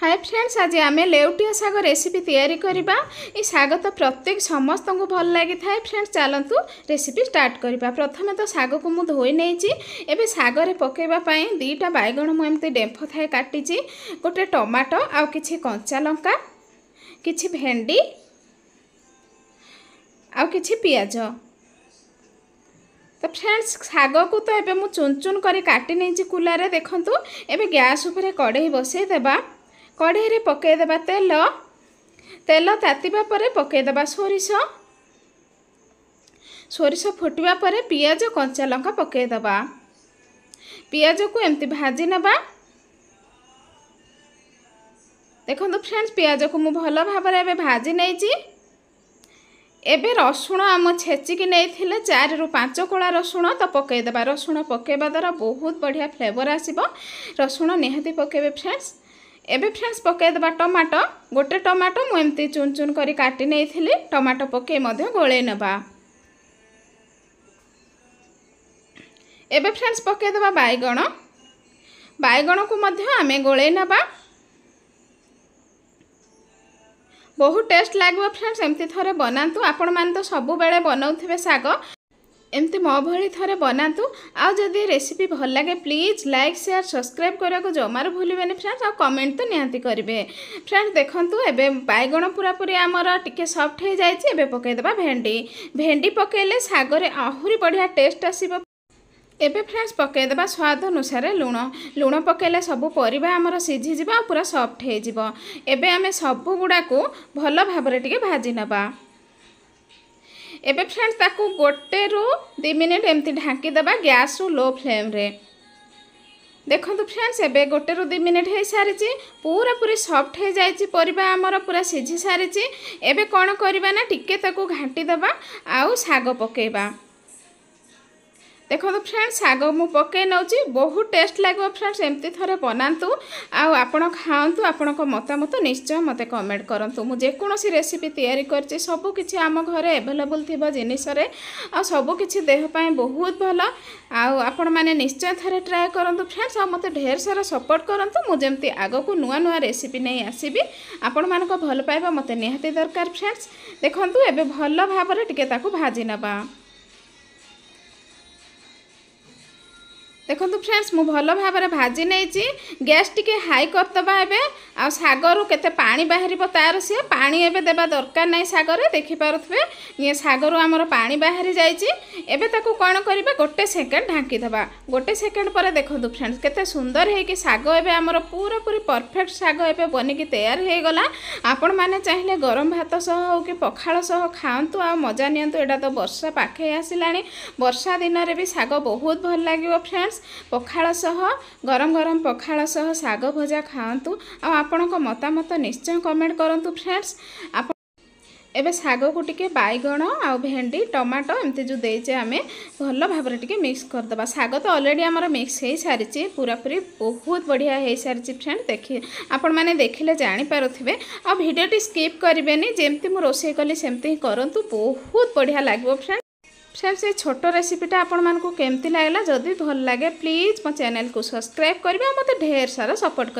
Hi friends, आज आम लेउटिया साग रेसिपी तैयारी करबा। ई साग तो प्रत्येक समस्त को भल लगी था। फ्रेंड्स चलतु रेसिपी स्टार्ट करबा। प्रथमे तो साग को मु धोई नहीं एबे सागरे पकेबा पई दीटा बैगण मु एमती डेंफ थाए काटी, गोटे टमाटो आउ किछि कंचा लंका, किछि भेंडी आउ किछि पियाज। तो फ्रेंड्स साग को तो एबे मु चुन चुन करी काटी नहीं कुलारे। देखंतु एबे गैस उपरे कढ़ई बसई देबा। कढ़ई रे पके देबा तेल। तेल तातीबा परे पके देबा सोरिष। सोरिष फुटिबा परे पियाज कंचा लंका पके देबा। पियाज को एमती भाजी नेबा। देखंतु फ्रेंड्स पियाज को मु भलो भाबरे एबे भाजी नेइची। एबे रसुण आम छेचिकी नहीं 4 ରୁ 5 कोला रसुण तो पके देबा। रसुण पकेबा द्वारा बहुत बढ़िया फ्लेवर आसीबो। रसुण निहाती पकेबे फ्रेंड्स। एबे फ्रेंड्स पके देबा टमाटो। गोटे टमाटो मु एमती चुन चुन करी काटी नहीं टमाटो पके मध्य गोळे नेबा। एबे फ्रेंड्स पके देबा बैगण। बैगण को मध्य आमे गोळे नेबा। बहुत टेस्ट लगे फ्रेंड्स। एमती थरे बनातु। आपण मान तो सब बेले बनाउथिबे साग, एमती मो भली थरे बनातु। आ जदि रेसिपी भल लगे प्लीज लाइक शेयर सब्सक्राइब करा को जमार भूलिबेनी फ्रेंड्स। आ कमेंट तो निहाती करिवे फ्रेंड्स। देखंतु एबे बैगण पूरा पूरी हमर टिके सॉफ्ट हो जायछि। एबे पके देबा भेंडी। भेंडी पकेले सागरे आहुरी बढ़िया टेस्ट आसीबो। एबे फ्रेंड्स पके देबा स्वाद अनुसार लुण। लुण पकेले सब परिबा हमर सिझी जिबा पूरा सॉफ्ट हो जिवो। एबे आमे सब गुडा को भलो भाबरे टिके भाजी नबा। एबे फ्रेंड्स ताकू 1 ରୁ 2 मिनिट एमती ढांकी देबा गैस रो लो फ्लेम रे। देखंतु फ्रेंड्स एबे 1 ରୁ 2 मिनिट हे सारिची। पूरा पूरी सॉफ्ट हो जायछि। परिबा हमर पूरा सिझी सारिची। एबे कोन करबा ना टिके ताकू घांटी देबा आउ साग पकेबा। देखो फ्रेंड्स साग मु पके नौची। बहुत टेस्ट लगे फ्रेंड्स। एमती थरे बनातु आउ आपण खाआंतु। आपण को मतामत निश्चय मते कमेंट करंतु। मु जे कोनोसी रेसिपी तैयारी करछि सब किछि आम घरे अवेलेबल थिबा जिनिस रे आ सब किछि देह पय बहुत भलो। आउ आपण माने निश्चय थरे ट्राई करंतु फ्रेंड्स। आ मते ढेर सारा सपोर्ट करंतु। मु जेमती आगो को नुआ नुआ रेसिपी नै आसीबी। आपण मान को भल पाइबा मते निहाती दरकार फ्रेंड्स। देखंतु एबे भलो भाबरे टिके ताकू भाजी नबा। देखो फ्रेंड्स मु भलो भाबरे भाजी नहीं। गैस टिके हाई करदबा। एबे आ सागरु केते पानी बाहरी तार से पानी एबे देबा दरकार नहीं। सागरे देखि पारुथबे ये सागरु हमर पानी बाहरी जाईची। एबे ताकू कोन करिबे 1 सेकंड ढांकी देबा। 1 सेकंड परे देखो फ्रेंड्स केते सुंदर हे कि साग एबे हमर पूरा पूरी परफेक्ट साग एबे बनि कि तैयार हे गला। आपण माने चाहिले गरम भात सह हो कि पखाळ सह खांतु आ मजा नियंतु। एडा तो वर्षा पाखे आसिलानी। वर्षा दिन रे भी साग बहुत भल लागिवो फ्रेंड्स। पखाळ सह गरम गरम पखाळ सह साग भजा खांतु। आ आपण को मतामत निश्चय कमेंट करंतु फ्रेंड्स। एबे साग को टिके बैगण आ भेंडी टमाटो एमती जो देचे आमे भलो भाबरे टिके मिक्स कर दबा। साग तो ऑलरेडी हमर मिक्स हे सारिची। पूरा पूरी बहुत बढ़िया हे सारिची फ्रेंड। देखि आपण माने देखिले जानि पारुथिबे। आ वीडियो टी स्किप करिवेनी। जेमती मु रोसे कली सेमती ही करंतु। बहुत बढ़िया लागबो फ्रेंड। फ्रेंड्स ये छोटो रेसिपीटा आपण मानकु केमती लागला जदि भल लागे प्लीज मो चैनल को सब्सक्राइब करबे। मते ढेर सारा सपोर्ट